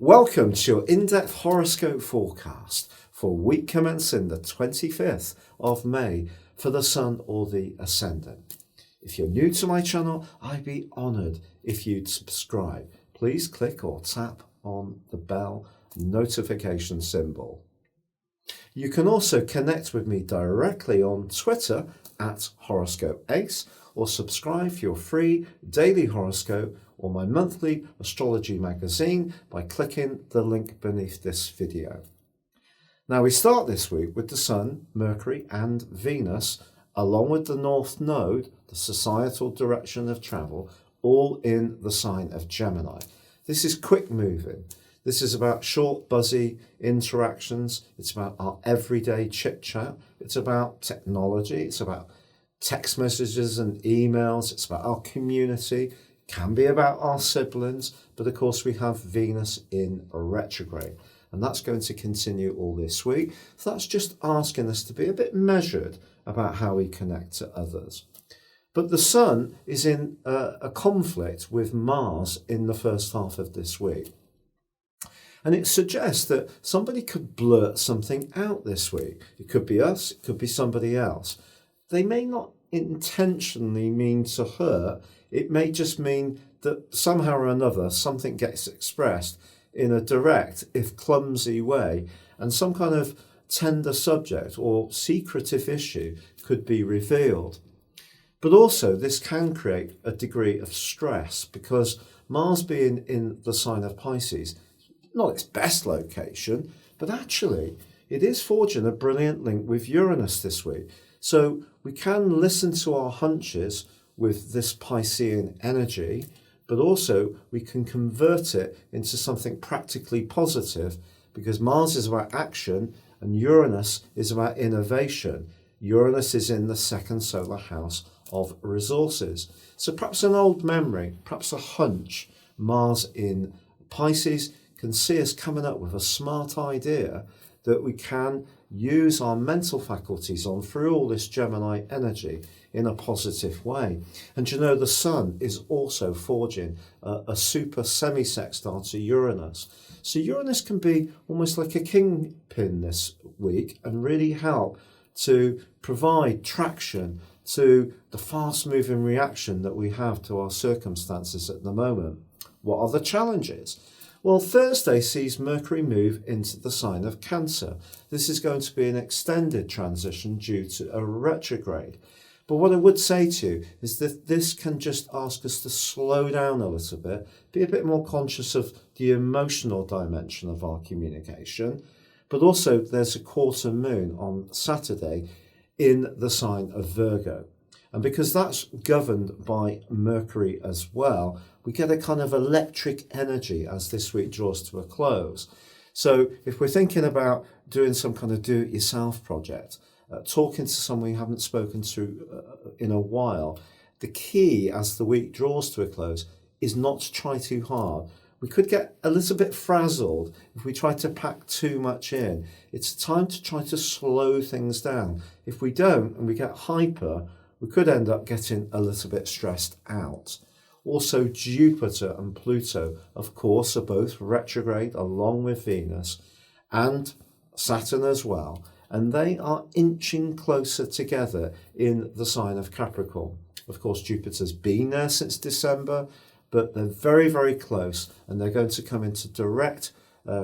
Welcome to your in-depth horoscope forecast for week commencing the 25th of May for the Sun or the Ascendant. If you're new to my channel, I'd be honoured if you'd subscribe. Please click or tap on the bell notification symbol. You can also connect with me directly on Twitter at Horoscope Ace, or subscribe for your free daily horoscope or my monthly astrology magazine by clicking the link beneath this video. Now we start this week with the Sun, Mercury and Venus, along with the North Node, the societal direction of travel, all in the sign of Gemini. This is quick moving. This is about short, buzzy interactions. It's about our everyday chit chat. It's about technology. It's about text messages and emails. It's about our community. Can be about our siblings, but of course we have Venus in retrograde, and that's going to continue all this week. So that's just asking us to be a bit measured about how we connect to others. But the Sun is in a conflict with Mars in the first half of this week. And it suggests that somebody could blurt something out this week. It could be us, it could be somebody else. They may not intentionally mean to hurt. It may just mean that somehow or another something gets expressed in a direct, if clumsy way, and some kind of tender subject or secretive issue could be revealed. But also this can create a degree of stress because Mars being in the sign of Pisces, not its best location, but actually it is forging a brilliant link with Uranus this week. So we can listen to our hunches with this Piscean energy, but also we can convert it into something practically positive because Mars is about action and Uranus is about innovation. Uranus is in the second solar house of resources. So perhaps an old memory, perhaps a hunch, Mars in Pisces can see us coming up with a smart idea that we can use our mental faculties on through all this Gemini energy in a positive way. And you know, the Sun is also forging a super semi-sextile to Uranus. So Uranus can be almost like a kingpin this week and really help to provide traction to the fast-moving reaction that we have to our circumstances at the moment. What are the challenges? Well, Thursday sees Mercury move into the sign of Cancer. This is going to be an extended transition due to a retrograde. But what I would say to you is that this can just ask us to slow down a little bit, be a bit more conscious of the emotional dimension of our communication. But also there's a quarter moon on Saturday in the sign of Virgo. And because that's governed by Mercury as well, we get a kind of electric energy as this week draws to a close. So if we're thinking about doing some kind of do-it-yourself project, talking to someone you haven't spoken to in a while, the key as the week draws to a close is not to try too hard. We could get a little bit frazzled if we try to pack too much in. It's time to try to slow things down. If we don't and we get hyper, we could end up getting a little bit stressed out. Also, Jupiter and Pluto, of course, are both retrograde along with Venus and Saturn as well. And they are inching closer together in the sign of Capricorn. Of course, Jupiter's been there since December, but they're very, very close and they're going to come into direct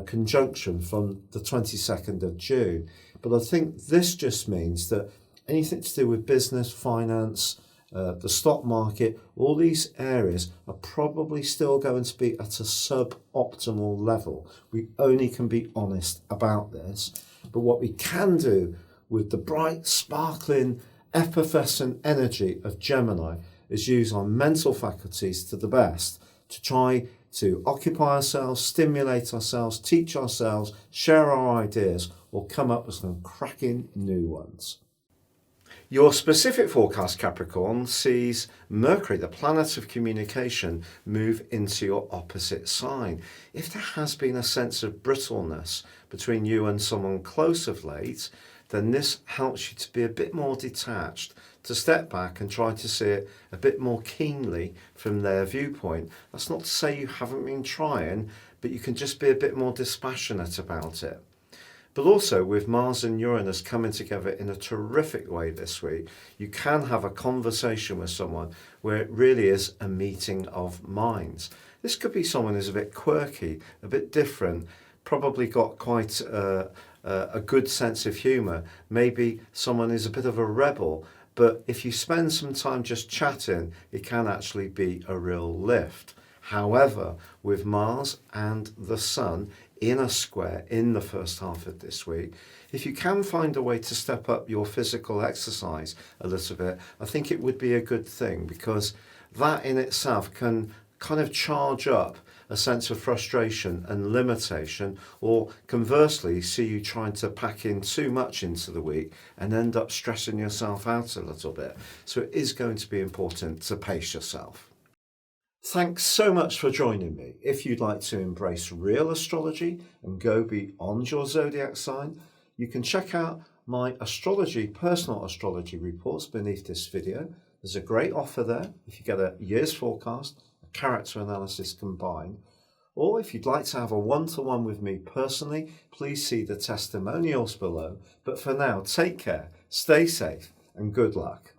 conjunction from the 22nd of June. But I think this just means that anything to do with business, finance, the stock market, all these areas are probably still going to be at a suboptimal level. We only can be honest about this. But what we can do with the bright, sparkling, effervescent energy of Gemini is use our mental faculties to the best to try to occupy ourselves, stimulate ourselves, teach ourselves, share our ideas, or come up with some cracking new ones. Your specific forecast, Capricorn, sees Mercury, the planet of communication, move into your opposite sign. If there has been a sense of brittleness between you and someone close of late, then this helps you to be a bit more detached, to step back and try to see it a bit more keenly from their viewpoint. That's not to say you haven't been trying, but you can just be a bit more dispassionate about it. But also with Mars and Uranus coming together in a terrific way this week, you can have a conversation with someone where it really is a meeting of minds. This could be someone who's a bit quirky, a bit different, probably got quite a good sense of humour. Maybe someone is a bit of a rebel, but if you spend some time just chatting, it can actually be a real lift. However, with Mars and the Sun in a square in the first half of this week, if you can find a way to step up your physical exercise a little bit, I think it would be a good thing, because that in itself can kind of charge up a sense of frustration and limitation, or conversely see you trying to pack in too much into the week and end up stressing yourself out a little bit. So it is going to be important to pace yourself. Thanks so much for joining me. If you'd like to embrace real astrology and go beyond your zodiac sign, you can check out my personal astrology reports beneath this video. There's a great offer there if you get a year's forecast, a character analysis combined. Or if you'd like to have a one-to-one with me personally, please see the testimonials below. But for now, take care, stay safe, and good luck.